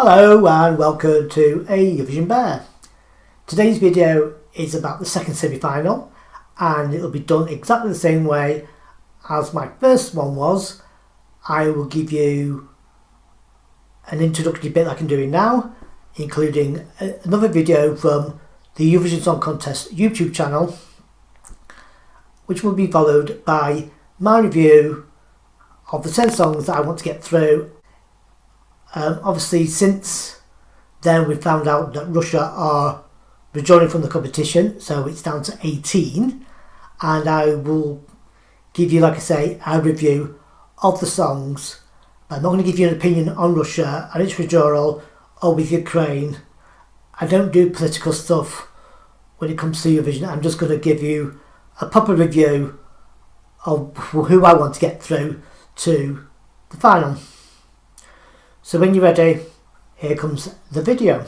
Hello and welcome to a Eurovision Bear. Today's video is about the second semi-final and it will be done exactly the same way as my first one was. I will give you an introductory bit like I'm doing now, including another video from the Eurovision Song Contest YouTube channel, which will be followed by my review of the 10 songs that I want to get through. Obviously, since then we found out that Russia are withdrawing from the competition, so it's down to 18, and I will give you, like I say, a review of the songs. But I'm not going to give you an opinion on Russia and its withdrawal or with Ukraine. I don't do political stuff when it comes to Eurovision. I'm just going to give you a proper review of who I want to get through to the final. So when you're ready, here comes the video.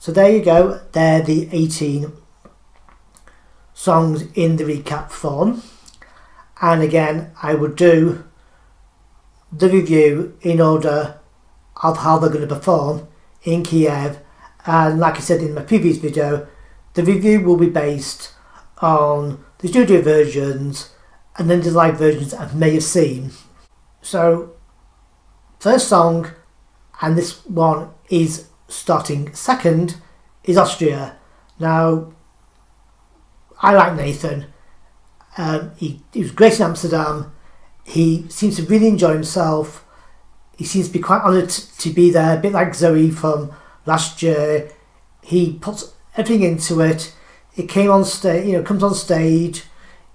So there you go, they're the 18 songs in the recap form. And again, I would do the review in order of how they're going to perform in Kiev. And like I said in my previous video, the review will be based on the studio versions and then the live versions I may have seen. So, first song, and this one is starting second, is Austria. Now, I like Nathan. He was great in Amsterdam. He seems to really enjoy himself. He seems to be quite honoured to be there, a bit like Zoe from last year. He puts everything into it. He came on stage, comes on stage.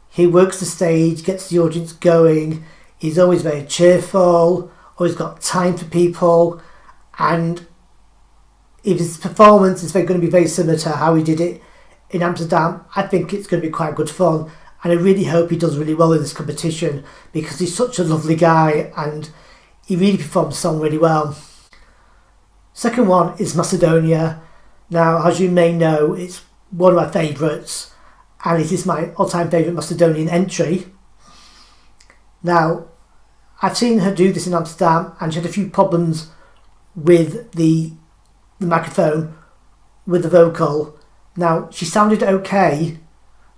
He works the stage, gets the audience going. He's always very cheerful, always got time for people, and if his performance is going to be very similar to how he did it in Amsterdam, I think it's going to be quite good fun. And I really hope he does really well in this competition because he's such a lovely guy and he really performs the song really well. Second one is Macedonia. Now, as you may know, it's one of my favourites and it is my all-time favourite Macedonian entry. Now, I've seen her do this in Amsterdam and she had a few problems with the microphone, with the vocal. Now, she sounded okay.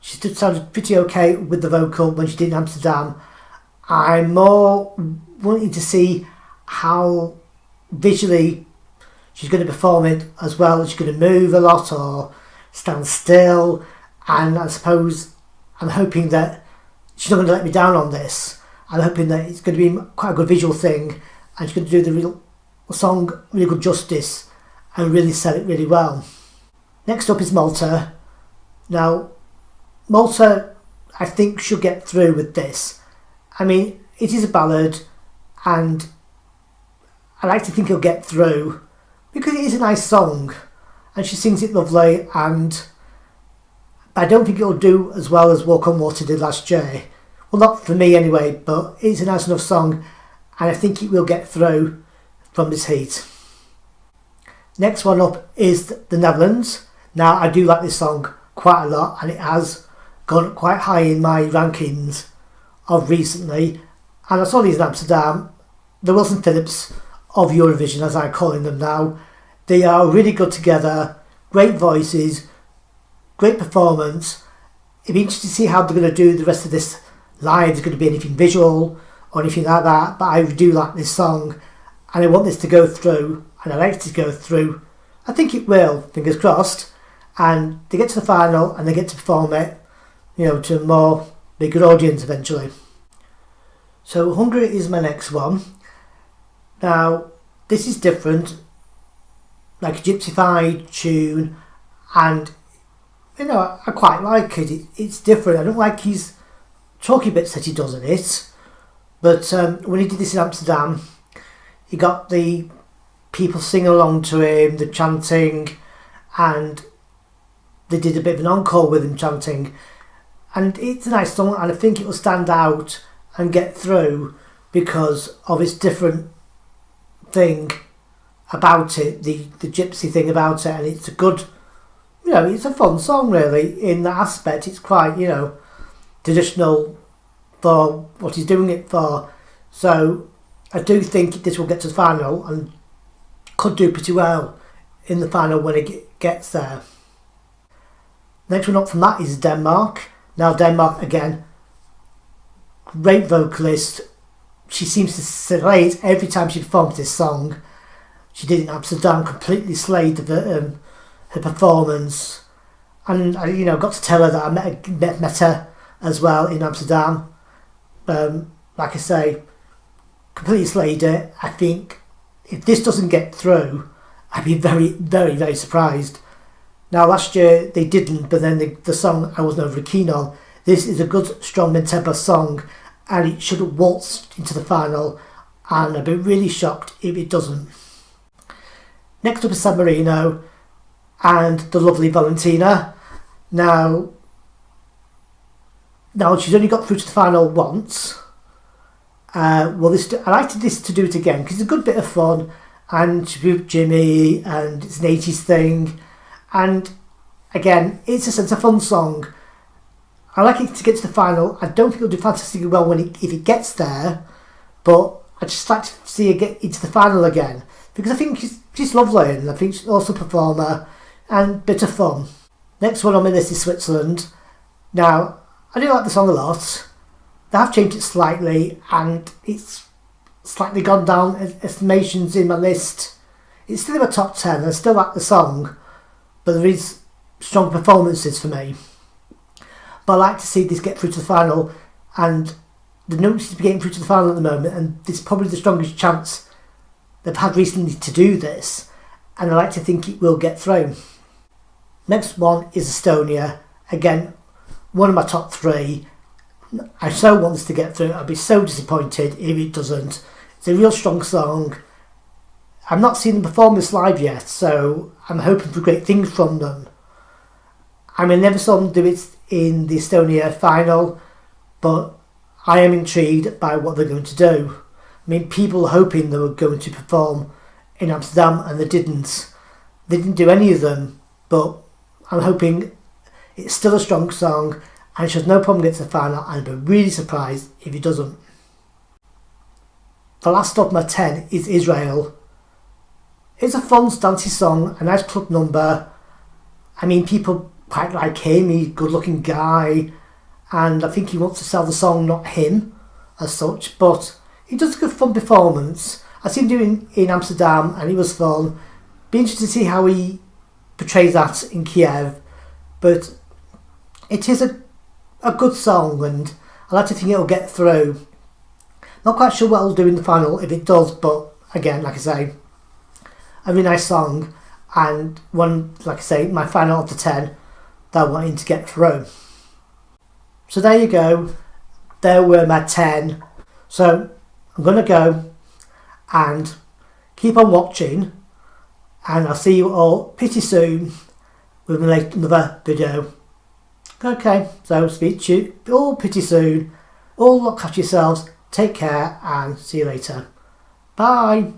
She sounded pretty okay with the vocal when she did in Amsterdam. I'm more wanting to see how visually she's going to perform it as well. Is she going to move a lot or stand still? And I suppose I'm hoping that she's not going to let me down on this. I'm hoping that it's going to be quite a good visual thing and she's going to do the song really good justice and really sell it really well. Next up is Malta. Now, Malta, I think, should get through with this. I mean, it is a ballad and I like to think he'll get through because it is a nice song and she sings it lovely, and I don't think it'll do as well as Walk on Water did last year. Well, not for me anyway, but it's a nice enough song and I think it will get through from this heat. Next one up is the Netherlands. Now, I do like this song quite a lot and it has gone quite high in my rankings of recently. And I saw these in Amsterdam, the Wilson Phillips of Eurovision, as I'm calling them now. They are really good together, great voices, great performance. It'd be interesting to see how they're going to do the rest of this live. Is going to be anything visual or anything like that, but I do like this song and I want this to go through, and I like it to go through. I think it will, fingers crossed, and they get to the final and they get to perform it, to a more bigger audience eventually. So Hungary is my next one. Now, this is different, like a gypsified tune, and I quite like it. It's different. I don't like his talky bits that he does in it, but when he did this in Amsterdam, he got the people singing along to him, the chanting, and they did a bit of an encore with him chanting. And it's a nice song, and I think it will stand out and get through because of its different thing about it, the gypsy thing about it, and it's a good, it's a fun song really in that aspect. It's quite, traditional for what he's doing it for. So I do think this will get to the final and could do pretty well in the final when it gets there. Next one up from that is Denmark. Now Denmark, again, great vocalist. She seems to slay it every time she performs this song. She did it in Amsterdam, completely slayed her performance. And I got to tell her that I met her as well in Amsterdam. Like I say, completely slayed it. I think if this doesn't get through, I'd be very, very, very surprised. Now last year they didn't, but then the song I wasn't overly keen on. This is a good, strong mid-tempo song and it should have waltzed into the final, and I'd be really shocked if it doesn't. Next up is San Marino and the lovely Valentina. Now she's only got through to the final once. I liked this to do it again because it's a good bit of fun, and she's with Jimmy and it's an 80s thing, And again, it's a fun song. I like it to get to the final. I don't think it'll do fantastically well if it gets there, but I just like to see her get into the final again because I think she's lovely and I think she's also a performer and a bit of fun. Next one on my list is Switzerland. Now, I do like the song a lot. They have changed it slightly and it's slightly gone down estimations in my list. It's still in my top 10 and I still like the song, but there is strong performances for me. But I like to see this get through to the final, and the notes to be getting through to the final at the moment, and this is probably the strongest chance they've had recently to do this, and I like to think it will get through. Next one is Estonia. Again, one of my top 3. I so want this to get through. I'd be so disappointed if it doesn't. It's a real strong song. I've not seen them perform this live yet, so I'm hoping for great things from them. I never saw them do it in the Estonia final, but I am intrigued by what they're going to do. People were hoping they were going to perform in Amsterdam and they didn't. They didn't do any of them, but I'm hoping it's still a strong song and she has no problem getting to the final, and I'd be really surprised if it doesn't. The last of my 10 is Israel. It's a fun, dancey song, a nice club number. People quite like him, he's a good looking guy, and I think he wants to sell the song, not him as such, but he does a good fun performance. I seen him do it in Amsterdam and it was fun. Be interested to see how he portrays that in Kiev, but it is a good song and I like to think it'll get through. Not quite sure what it'll do in the final if it does, but again, like I say, a really nice song and one, like I say, my final of the 10 that I wanted to get through. So there you go, there were my 10. So I'm going to go and keep on watching, and I'll see you all pretty soon with another video. Okay, so speak to you all pretty soon. All look after yourselves, take care and see you later. Bye.